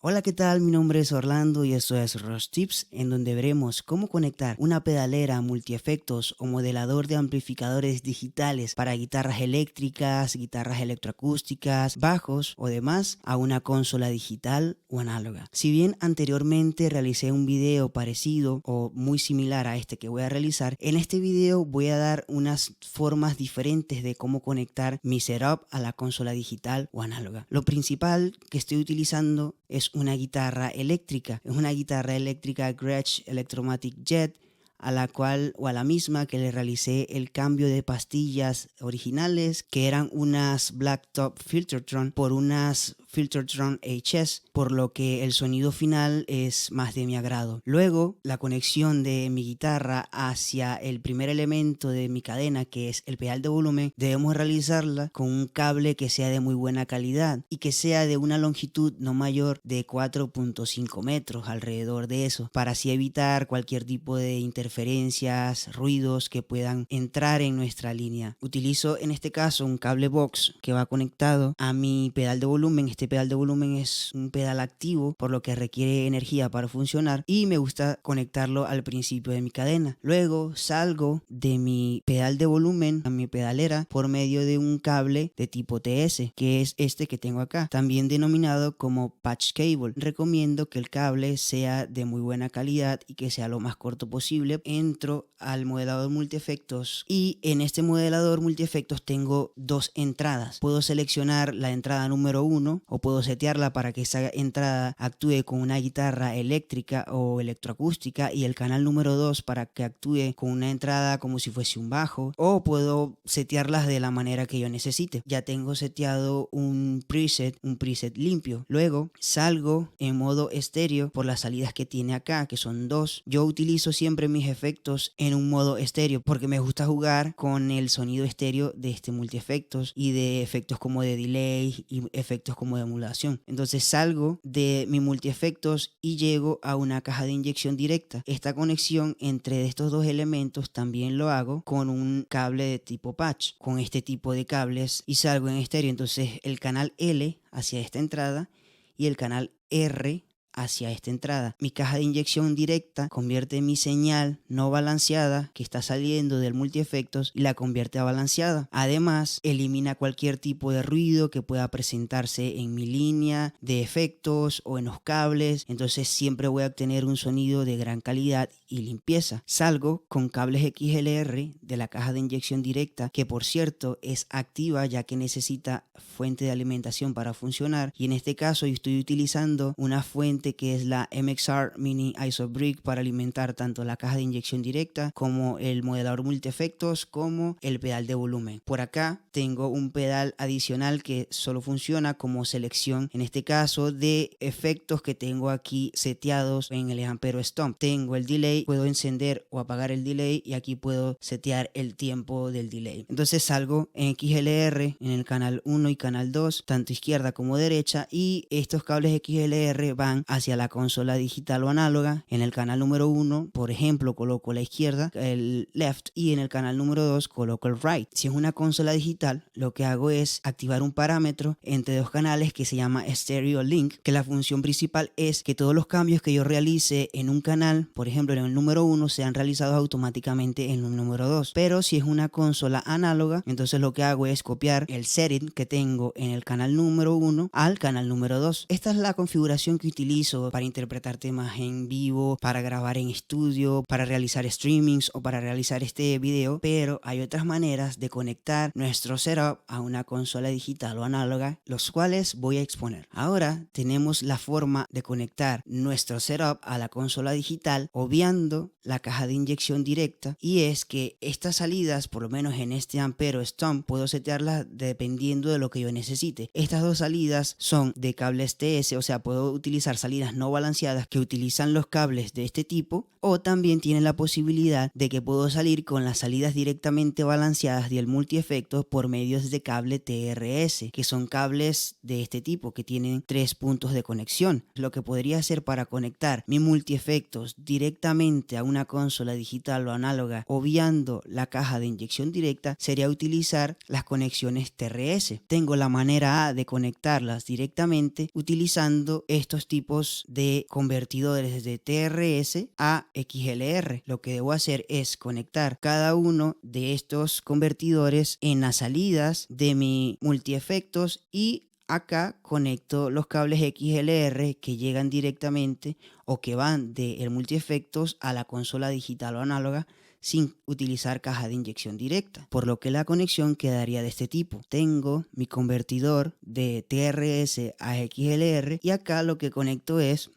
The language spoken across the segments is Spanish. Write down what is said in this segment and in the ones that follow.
Hola, ¿qué tal? Mi nombre es Orlando y esto es Rush Tips, en donde veremos cómo conectar una pedalera multiefectos o modelador de amplificadores digitales para guitarras eléctricas, guitarras electroacústicas, bajos o demás a una consola digital o análoga. Si bien anteriormente realicé un video parecido o muy similar a este que voy a realizar, en este video voy a dar unas formas diferentes de cómo conectar mi setup a la consola digital o análoga. Lo principal que estoy utilizando es una guitarra eléctrica. Es una guitarra eléctrica Gretsch Electromatic Jet, a la cual o a la misma que le realicé el cambio de pastillas originales, que eran unas Blacktop Filtertron por unas Filtertron HS, por lo que el sonido final es más de mi agrado. Luego, la conexión de mi guitarra hacia el primer elemento de mi cadena, que es el pedal de volumen, debemos realizarla con un cable que sea de muy buena calidad y que sea de una longitud no mayor de 4.5 metros, alrededor de eso, para así evitar cualquier tipo de interferencias, ruidos que puedan entrar en nuestra línea. Utilizo en este caso un cable box que va conectado a mi pedal de volumen. Este pedal de volumen es un pedal activo, por lo que requiere energía para funcionar, y me gusta conectarlo al principio de mi cadena. Luego salgo de mi pedal de volumen a mi pedalera por medio de un cable de tipo TS, que es este que tengo acá, también denominado como patch cable. Recomiendo que el cable sea de muy buena calidad y que sea lo más corto posible. Entro al modelador multiefectos y en este modelador multiefectos tengo dos entradas. Puedo seleccionar la entrada número 1 o puedo setearla para que esa entrada actúe con una guitarra eléctrica o electroacústica, y el canal número 2 para que actúe con una entrada como si fuese un bajo, o puedo setearlas de la manera que yo necesite. Ya tengo seteado un preset limpio. Luego salgo en modo estéreo por las salidas que tiene acá, que son dos. Yo utilizo siempre mis efectos en un modo estéreo porque me gusta jugar con el sonido estéreo de este multiefectos y de efectos como de delay y efectos como de emulación. Entonces salgo de mi multiefectos y llego a una caja de inyección directa. Esta conexión entre estos dos elementos también lo hago con un cable de tipo patch, con este tipo de cables, y salgo en estéreo. Entonces el canal L hacia esta entrada y el canal R hacia esta entrada. Mi caja de inyección directa convierte mi señal no balanceada que está saliendo del multiefectos y la convierte a balanceada. Además, elimina cualquier tipo de ruido que pueda presentarse en mi línea de efectos o en los cables. Entonces siempre voy a obtener un sonido de gran calidad y limpieza. Salgo con cables XLR de la caja de inyección directa, que por cierto es activa ya que necesita fuente de alimentación para funcionar, y en este caso yo estoy utilizando una fuente que es la MXR Mini ISO Brick para alimentar tanto la caja de inyección directa como el modelador multiefectos como el pedal de volumen. Por acá tengo un pedal adicional que solo funciona como selección, en este caso de efectos que tengo aquí seteados en el Ampero Stomp. Tengo el delay, puedo encender o apagar el delay, y aquí puedo setear el tiempo del delay. Entonces salgo en XLR en el canal 1 y canal 2, tanto izquierda como derecha, y estos cables XLR van hacia la consola digital o análoga. En el canal número 1, por ejemplo, coloco la izquierda, el left, y en el canal número 2 coloco el right. Si es una consola digital, lo que hago es activar un parámetro entre dos canales que se llama Stereo Link, que la función principal es que todos los cambios que yo realice en un canal, por ejemplo en el número 1, sean realizados automáticamente en el número 2. Pero si es una consola análoga, entonces lo que hago es copiar el setting que tengo en el canal número 1 al canal número 2. Esta es la configuración que utilizo para interpretar temas en vivo, para grabar en estudio, para realizar streamings o para realizar este video, pero hay otras maneras de conectar nuestro setup a una consola digital o análoga, los cuales voy a exponer. Ahora tenemos la forma de conectar nuestro setup a la consola digital obviando la caja de inyección directa, y es que estas salidas, por lo menos en este Ampero Stomp, puedo setearlas dependiendo de lo que yo necesite. Estas dos salidas son de cables TS, o sea, puedo utilizar salidas no balanceadas que utilizan los cables de este tipo, o también tienen la posibilidad de que puedo salir con las salidas directamente balanceadas del multiefectos por medios de cable TRS, que son cables de este tipo que tienen 3 puntos de conexión. Lo que podría hacer para conectar mi multiefectos directamente directamente a una consola digital o análoga obviando la caja de inyección directa sería utilizar las conexiones TRS. Tengo la manera A de conectarlas directamente utilizando estos tipos de convertidores de TRS a XLR. Lo que debo hacer es conectar cada uno de estos convertidores en las salidas de mi multiefectos y acá conecto los cables XLR que llegan directamente o que van del multiefectos a la consola digital o análoga sin utilizar caja de inyección directa, por lo que la conexión quedaría de este tipo. Tengo mi convertidor de TRS a XLR y acá lo que conecto es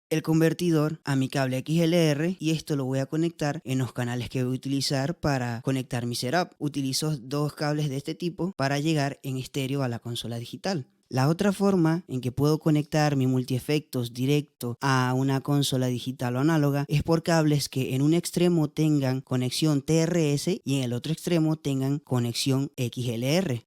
el convertidor a mi cable XLR y esto lo voy a conectar en los canales que voy a utilizar para conectar mi setup. Utilizo dos cables de este tipo para llegar en estéreo a la consola digital. La otra forma en que puedo conectar mi multiefectos directo a una consola digital o análoga es por cables que en un extremo tengan conexión TRS y en el otro extremo tengan conexión XLR,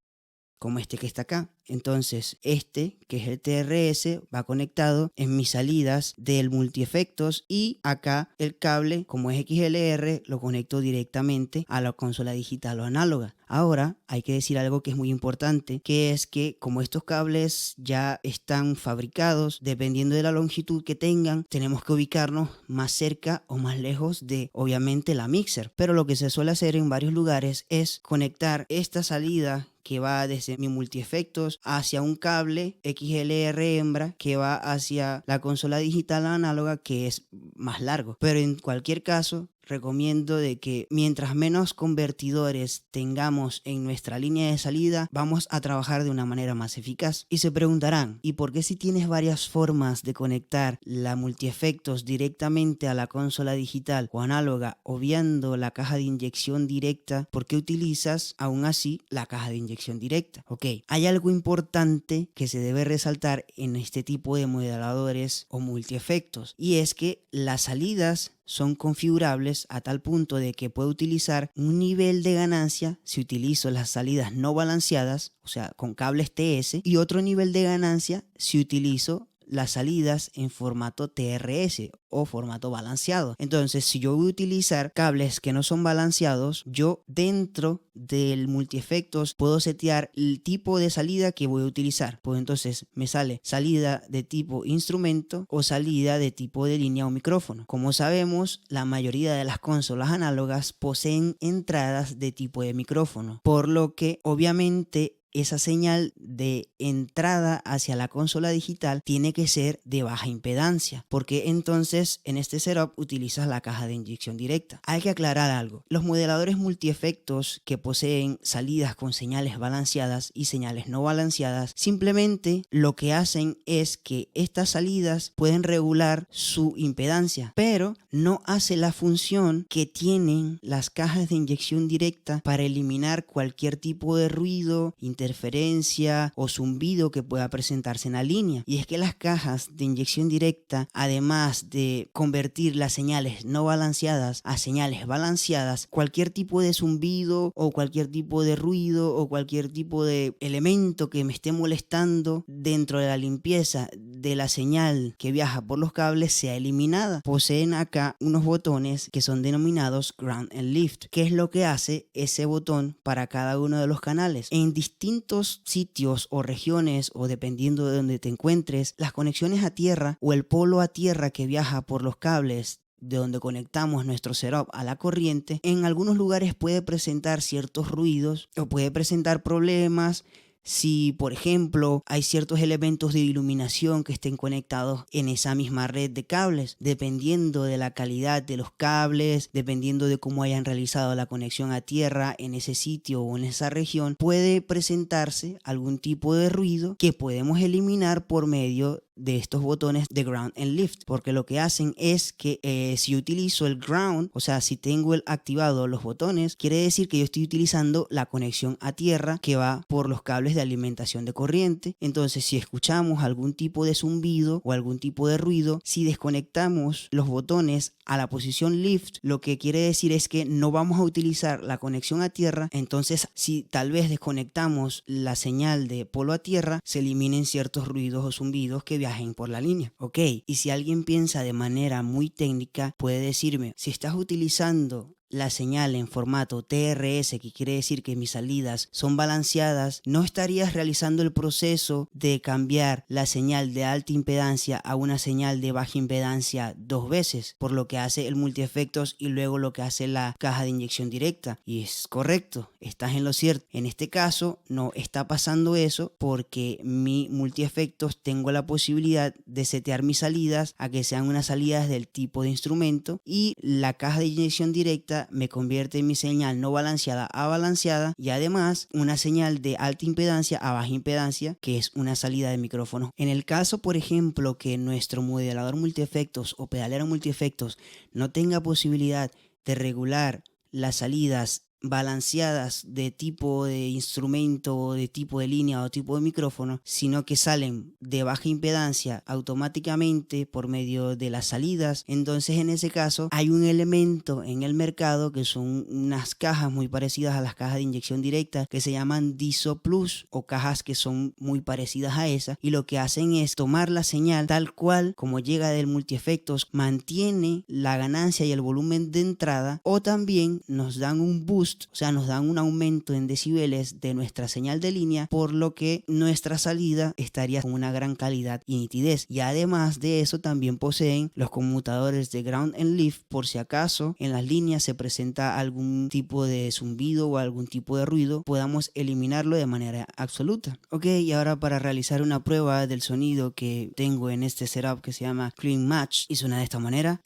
como este que está acá. Entonces este, que es el TRS, va conectado en mis salidas del multiefectos y acá el cable, como es XLR, lo conecto directamente a la consola digital o análoga. Ahora hay que decir algo que es muy importante, que es que como estos cables ya están fabricados, dependiendo de la longitud que tengan, tenemos que ubicarnos más cerca o más lejos de, obviamente, la mixer. Pero lo que se suele hacer en varios lugares es conectar esta salida que va desde mi multiefectos hacia un cable XLR hembra que va hacia la consola digital análoga, que es más largo. Pero en cualquier caso, recomiendo de que mientras menos convertidores tengamos en nuestra línea de salida, vamos a trabajar de una manera más eficaz. Y se preguntarán, ¿y por qué si tienes varias formas de conectar la multiefectos directamente a la consola digital o análoga, obviando la caja de inyección directa, por qué utilizas aún así la caja de inyección directa? Ok, hay algo importante que se debe resaltar en este tipo de modeladores o multiefectos, y es que las salidas son configurables a tal punto de que puedo utilizar un nivel de ganancia si utilizo las salidas no balanceadas, o sea, con cables TS, y otro nivel de ganancia si utilizo las salidas en formato TRS o formato balanceado. Entonces, si yo voy a utilizar cables que no son balanceados, yo dentro del multiefectos puedo setear el tipo de salida que voy a utilizar. Pues entonces me sale salida de tipo instrumento o salida de tipo de línea o micrófono. Como sabemos, la mayoría de las consolas análogas poseen entradas de tipo de micrófono, por lo que obviamente esa señal de entrada hacia la consola digital tiene que ser de baja impedancia, porque entonces en este setup utilizas la caja de inyección directa. Hay que aclarar algo: los modeladores multiefectos que poseen salidas con señales balanceadas y señales no balanceadas, simplemente lo que hacen es que estas salidas pueden regular su impedancia, pero no hace la función que tienen las cajas de inyección directa para eliminar cualquier tipo de ruido, interferencia o zumbido que pueda presentarse en la línea. Y es que las cajas de inyección directa, además de convertir las señales no balanceadas a señales balanceadas, cualquier tipo de zumbido o cualquier tipo de ruido o cualquier tipo de elemento que me esté molestando dentro de la limpieza de la señal que viaja por los cables sea eliminada. Poseen acá unos botones que son denominados Ground and Lift. ¿Qué es lo que hace ese botón para cada uno de los canales? En distintos sitios o regiones, o dependiendo de donde te encuentres, las conexiones a tierra o el polo a tierra que viaja por los cables de donde conectamos nuestro setup a la corriente, en algunos lugares puede presentar ciertos ruidos o puede presentar problemas. Si, por ejemplo, hay ciertos elementos de iluminación que estén conectados en esa misma red de cables, dependiendo de la calidad de los cables, dependiendo de cómo hayan realizado la conexión a tierra en ese sitio o en esa región, puede presentarse algún tipo de ruido que podemos eliminar por medio de estos botones de Ground and Lift, porque lo que hacen es que si utilizo el ground, o sea, si tengo activado los botones, quiere decir que yo estoy utilizando la conexión a tierra que va por los cables de alimentación de corriente. Entonces, si escuchamos algún tipo de zumbido o algún tipo de ruido, si desconectamos los botones a la posición lift, lo que quiere decir es que no vamos a utilizar la conexión a tierra. Entonces, si tal vez desconectamos la señal de polo a tierra, se eliminen ciertos ruidos o zumbidos que viajen por la línea. Ok, y si alguien piensa de manera muy técnica, puede decirme, si estás utilizando la señal en formato TRS, que quiere decir que mis salidas son balanceadas, no estarías realizando el proceso de cambiar la señal de alta impedancia a una señal de baja impedancia dos veces, por lo que hace el multiefectos y luego lo que hace la caja de inyección directa. Y es correcto, estás en lo cierto. En este caso no está pasando eso porque mi multiefectos tengo la posibilidad de setear mis salidas a que sean unas salidas del tipo de instrumento, y la caja de inyección directa me convierte mi señal no balanceada a balanceada, y además una señal de alta impedancia a baja impedancia, que es una salida de micrófono. En el caso, por ejemplo, que nuestro modelador multiefectos o pedalero multiefectos no tenga posibilidad de regular las salidas balanceadas de tipo de instrumento, de tipo de línea o tipo de micrófono, sino que salen de baja impedancia automáticamente por medio de las salidas, entonces en ese caso hay un elemento en el mercado que son unas cajas muy parecidas a las cajas de inyección directa que se llaman DISO Plus, o cajas que son muy parecidas a esa, y lo que hacen es tomar la señal tal cual como llega del multiefectos, mantiene la ganancia y el volumen de entrada, o también nos dan un boost, o sea, nos dan un aumento en decibeles de nuestra señal de línea, por lo que nuestra salida estaría con una gran calidad y nitidez. Y además de eso también poseen los conmutadores de ground and leaf, por si acaso en las líneas se presenta algún tipo de zumbido o algún tipo de ruido, podamos eliminarlo de manera absoluta. Ok, y ahora para realizar una prueba del sonido que tengo en este setup que se llama Clean Match, y suena de esta manera.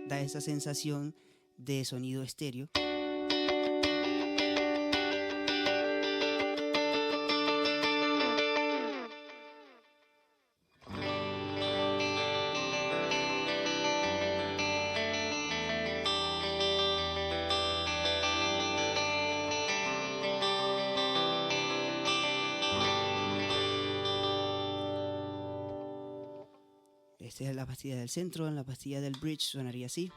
Da esa sensación de sonido estéreo. Esta es la pastilla del centro, en la pastilla del bridge sonaría así.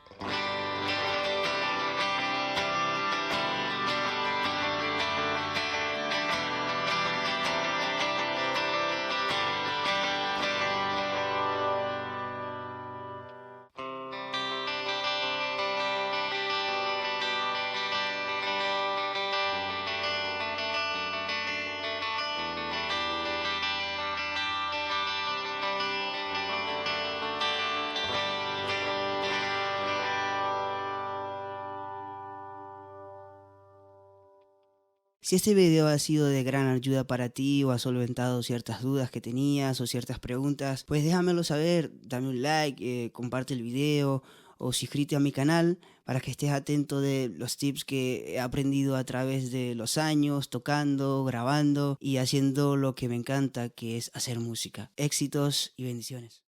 Si este video ha sido de gran ayuda para ti o ha solventado ciertas dudas que tenías o ciertas preguntas, pues déjamelo saber, dame un like, comparte el video o suscríbete a mi canal para que estés atento de los tips que he aprendido a través de los años, tocando, grabando y haciendo lo que me encanta, que es hacer música. Éxitos y bendiciones.